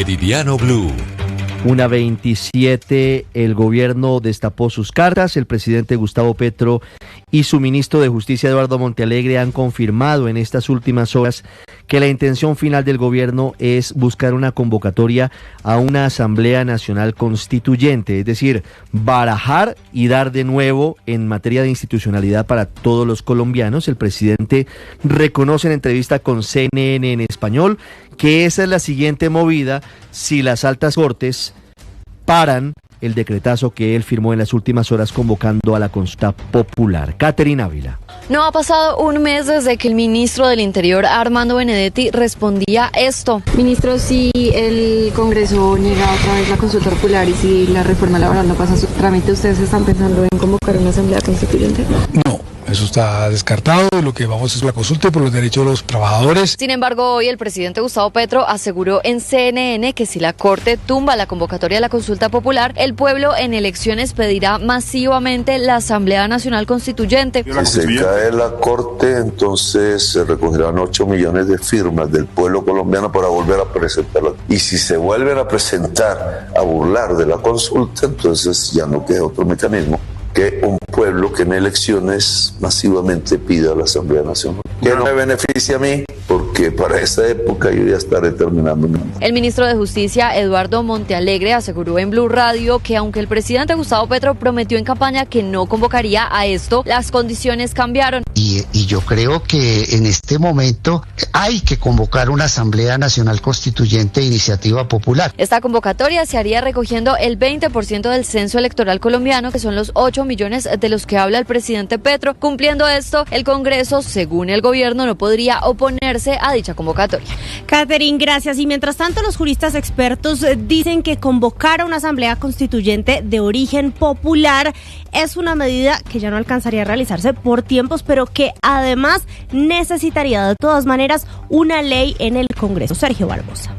Meridiano Blue. 1:27, el gobierno destapó sus cartas. El presidente Gustavo Petro y su ministro de Justicia, Eduardo Montealegre, han confirmado en estas últimas horas que la intención final del gobierno es buscar una convocatoria a una Asamblea Nacional Constituyente, es decir, barajar y dar de nuevo en materia de institucionalidad para todos los colombianos. El presidente reconoce en entrevista con CNN en español que esa es la siguiente movida si las altas cortes paran el decretazo que él firmó en las últimas horas convocando a la consulta popular. Caterina Ávila. No ha pasado un mes desde que el ministro del Interior, Armando Benedetti, respondía esto. Ministro, si el Congreso niega otra vez la consulta popular y si la reforma laboral no pasa su trámite, ¿ustedes están pensando en convocar una asamblea constituyente? No. Eso está descartado, lo que vamos es la consulta por los derechos de los trabajadores. Sin embargo, hoy el presidente Gustavo Petro aseguró en CNN que si la Corte tumba la convocatoria de la consulta popular, el pueblo en elecciones pedirá masivamente la Asamblea Nacional Constituyente. Si se cae la Corte, entonces se recogerán 8 millones de firmas del pueblo colombiano para volver a presentarla. Y si se vuelven a presentar a burlar de la consulta, entonces ya no queda otro mecanismo que un pueblo que en elecciones masivamente pida a la Asamblea Nacional. Que no me beneficia a mí, porque para esa época yo ya estaré terminando. El ministro de Justicia, Eduardo Montealegre, aseguró en Blue Radio que aunque el presidente Gustavo Petro prometió en campaña que no convocaría a esto, las condiciones cambiaron. Y yo creo que en este momento hay que convocar una Asamblea Nacional Constituyente de Iniciativa Popular. Esta convocatoria se haría recogiendo el 20% del censo electoral colombiano, que son los 8 millones de los que habla el presidente Petro. Cumpliendo esto, el Congreso, según el gobierno, no podría oponerse a dicha convocatoria. Catherine, gracias. Y mientras tanto, los juristas expertos dicen que convocar a una asamblea constituyente de origen popular es una medida que ya no alcanzaría a realizarse por tiempos, pero que además necesitaría de todas maneras una ley en el Congreso. Sergio Barbosa.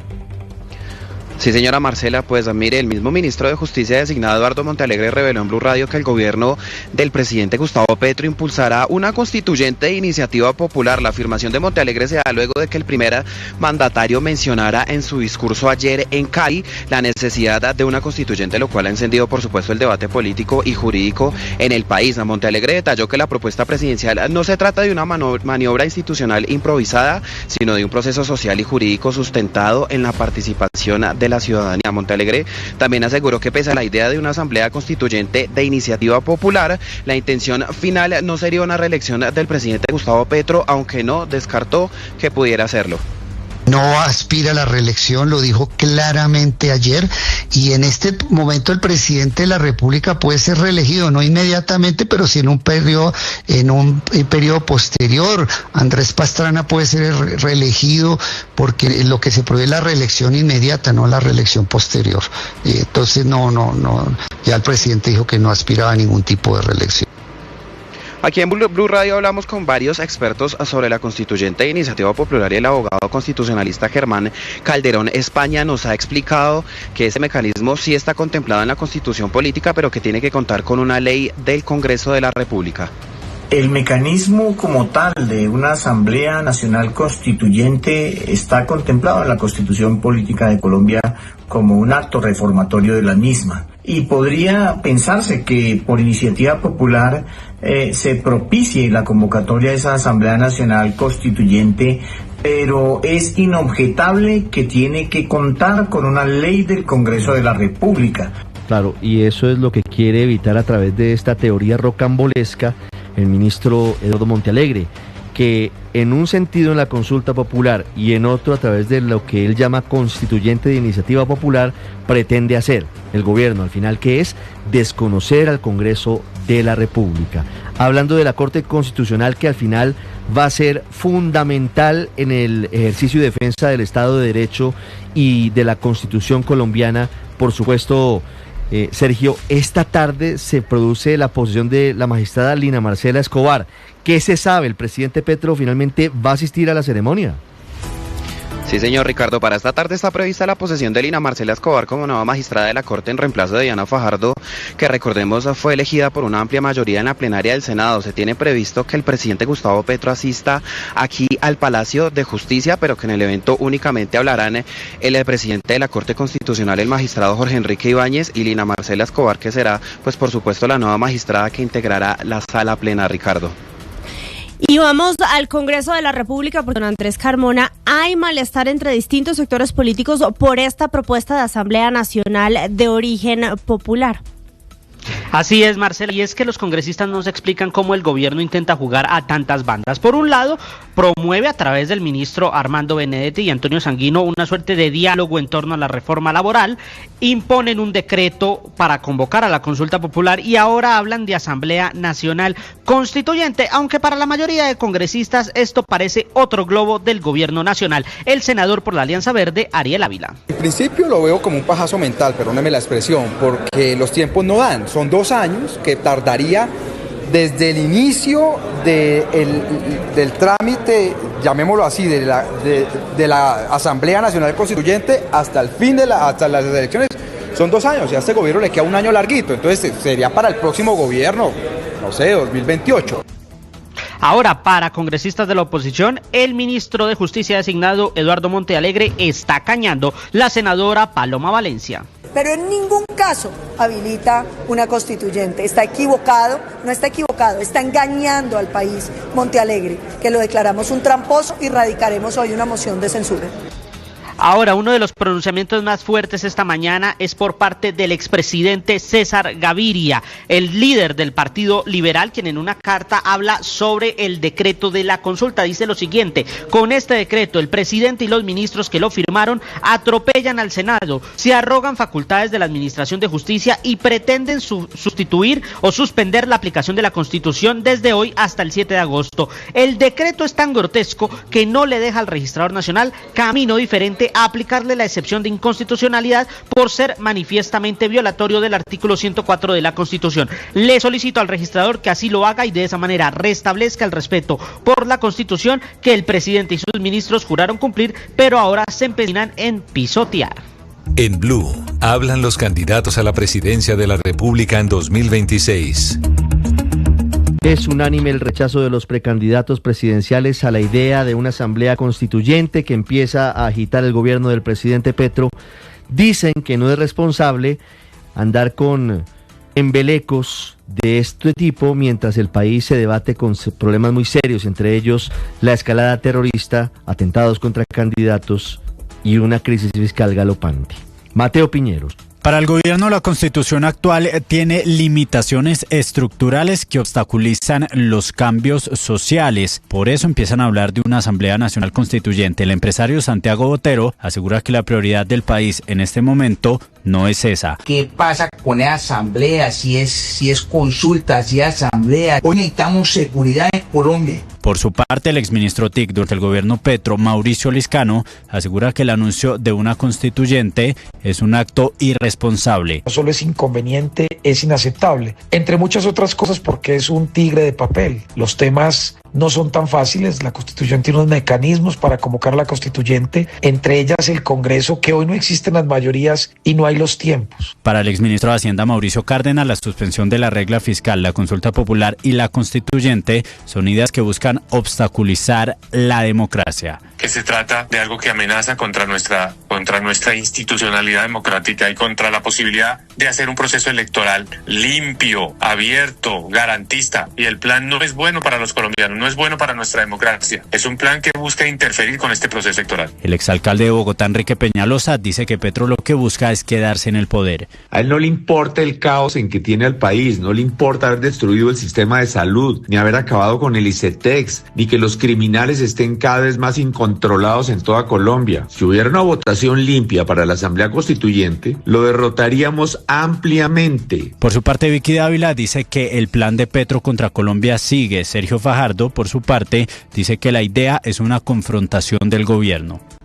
Sí, señora Marcela, pues mire, el mismo ministro de Justicia designado, Eduardo Montealegre, reveló en Blue Radio que el gobierno del presidente Gustavo Petro impulsará una constituyente de iniciativa popular. La afirmación de Montealegre se da luego de que el primer mandatario mencionara en su discurso ayer en Cali la necesidad de una constituyente, lo cual ha encendido, por supuesto, el debate político y jurídico en el país. Montealegre detalló que la propuesta presidencial no se trata de una maniobra institucional improvisada, sino de un proceso social y jurídico sustentado en la participación de la ciudadanía. Montealegre también aseguró que pese a la idea de una asamblea constituyente de iniciativa popular, la intención final no sería una reelección del presidente Gustavo Petro, aunque no descartó que pudiera hacerlo. No aspira a la reelección, lo dijo claramente ayer, y en este momento el presidente de la República puede ser reelegido, no inmediatamente, pero sí en un periodo posterior. Andrés Pastrana puede ser reelegido porque lo que se prohíbe es la reelección inmediata, no la reelección posterior. Entonces no, ya el presidente dijo que no aspiraba a ningún tipo de reelección. Aquí en Blue Radio hablamos con varios expertos sobre la constituyente de iniciativa popular y el abogado constitucionalista Germán Calderón España nos ha explicado que ese mecanismo sí está contemplado en la Constitución política, pero que tiene que contar con una ley del Congreso de la República. El mecanismo como tal de una Asamblea Nacional Constituyente está contemplado en la Constitución Política de Colombia como un acto reformatorio de la misma. Y podría pensarse que por iniciativa popular se propicie la convocatoria de esa Asamblea Nacional Constituyente, pero es inobjetable que tiene que contar con una ley del Congreso de la República. Claro, y eso es lo que quiere evitar a través de esta teoría rocambolesca el ministro Eduardo Montealegre, que en un sentido en la consulta popular y en otro a través de lo que él llama constituyente de iniciativa popular pretende hacer el gobierno, al final, que es desconocer al Congreso de la República. Hablando de la Corte Constitucional, que al final va a ser fundamental en el ejercicio y defensa del Estado de Derecho y de la Constitución colombiana, por supuesto. Sergio, esta tarde se produce la posesión de la magistrada Lina Marcela Escobar. ¿Qué se sabe? ¿El presidente Petro finalmente va a asistir a la ceremonia? Sí, señor Ricardo, para esta tarde está prevista la posesión de Lina Marcela Escobar como nueva magistrada de la Corte en reemplazo de Diana Fajardo, que recordemos fue elegida por una amplia mayoría en la plenaria del Senado. Se tiene previsto que el presidente Gustavo Petro asista aquí al Palacio de Justicia, pero que en el evento únicamente hablarán el presidente de la Corte Constitucional, el magistrado Jorge Enrique Ibáñez, y Lina Marcela Escobar, que será, pues por supuesto, la nueva magistrada que integrará la sala plena, Ricardo. Y vamos al Congreso de la República, porque don Andrés Carmona, hay malestar entre distintos sectores políticos por esta propuesta de Asamblea Nacional de origen popular. Así es, Marcela, y es que los congresistas no se explican cómo el gobierno intenta jugar a tantas bandas. Por un lado, promueve a través del ministro Armando Benedetti y Antonio Sanguino una suerte de diálogo en torno a la reforma laboral, imponen un decreto para convocar a la consulta popular y ahora hablan de Asamblea Nacional Constituyente, aunque para la mayoría de congresistas esto parece otro globo del gobierno nacional. El senador por la Alianza Verde, Ariel Ávila. En principio lo veo como un pajazo mental, perdóneme la expresión, porque los tiempos no dan. Son 2 años que tardaría desde el inicio del trámite, llamémoslo así, de la Asamblea Nacional Constituyente hasta el fin hasta las elecciones. Son 2 años y a este gobierno le queda un año larguito, entonces sería para el próximo gobierno, no sé, 2028. Ahora, para congresistas de la oposición, el ministro de Justicia designado, Eduardo Montealegre, está cañando la senadora Paloma Valencia. Pero en ningún caso habilita una constituyente. Está equivocado, no está equivocado, está engañando al país Montealegre, que lo declaramos un tramposo y radicaremos hoy una moción de censura. Ahora, uno de los pronunciamientos más fuertes esta mañana es por parte del expresidente César Gaviria, el líder del Partido Liberal, quien en una carta habla sobre el decreto de la consulta. Dice lo siguiente: con este decreto, el presidente y los ministros que lo firmaron atropellan al Senado, se arrogan facultades de la Administración de Justicia y pretenden sustituir o suspender la aplicación de la Constitución desde hoy hasta el 7 de agosto. El decreto es tan grotesco que no le deja al registrador nacional camino diferente a aplicarle la excepción de inconstitucionalidad por ser manifiestamente violatorio del artículo 104 de la Constitución. Le solicito al registrador que así lo haga y de esa manera restablezca el respeto por la Constitución que el presidente y sus ministros juraron cumplir, pero ahora se empeñan en pisotear. En Blue, hablan los candidatos a la presidencia de la República en 2026. Es unánime el rechazo de los precandidatos presidenciales a la idea de una asamblea constituyente que empieza a agitar el gobierno del presidente Petro. Dicen que no es responsable andar con embelecos de este tipo mientras el país se debate con problemas muy serios, entre ellos la escalada terrorista, atentados contra candidatos y una crisis fiscal galopante. Mateo Piñeros. Para el gobierno, la Constitución actual tiene limitaciones estructurales que obstaculizan los cambios sociales. Por eso empiezan a hablar de una Asamblea Nacional Constituyente. El empresario Santiago Botero asegura que la prioridad del país en este momento no es esa. ¿Qué pasa con esa asamblea? Si es consulta, si es asamblea. Hoy necesitamos seguridad en Colombia. Por su parte, el exministro TIC durante el gobierno Petro, Mauricio Liscano, asegura que el anuncio de una constituyente es un acto irresponsable. No solo es inconveniente, es inaceptable. Entre muchas otras cosas porque es un tigre de papel. Los temas no son tan fáciles. La Constitución tiene unos mecanismos para convocar a la constituyente, entre ellas el Congreso, que hoy no existen las mayorías y no hay los tiempos. Para el exministro de Hacienda, Mauricio Cárdenas, la suspensión de la regla fiscal, la consulta popular y la constituyente son ideas que buscan obstaculizar la democracia. Que se trata de algo que amenaza contra nuestra institucionalidad democrática y contra la posibilidad de hacer un proceso electoral limpio, abierto, garantista. Y el plan no es bueno para los colombianos, no es bueno para nuestra democracia. Es un plan que busca interferir con este proceso electoral. El exalcalde de Bogotá, Enrique Peñalosa, dice que Petro lo que busca es quedarse en el poder. A él no le importa el caos en que tiene al país, no le importa haber destruido el sistema de salud, ni haber acabado con el ICETEX, ni que los criminales estén cada vez más incontrolados en toda Colombia. Si hubiera una votación limpia para la Asamblea Constituyente, lo derrotaríamos ampliamente. Por su parte, Vicky Dávila dice que el plan de Petro contra Colombia sigue. Sergio Fajardo, por su parte, dice que la idea es una confrontación del gobierno.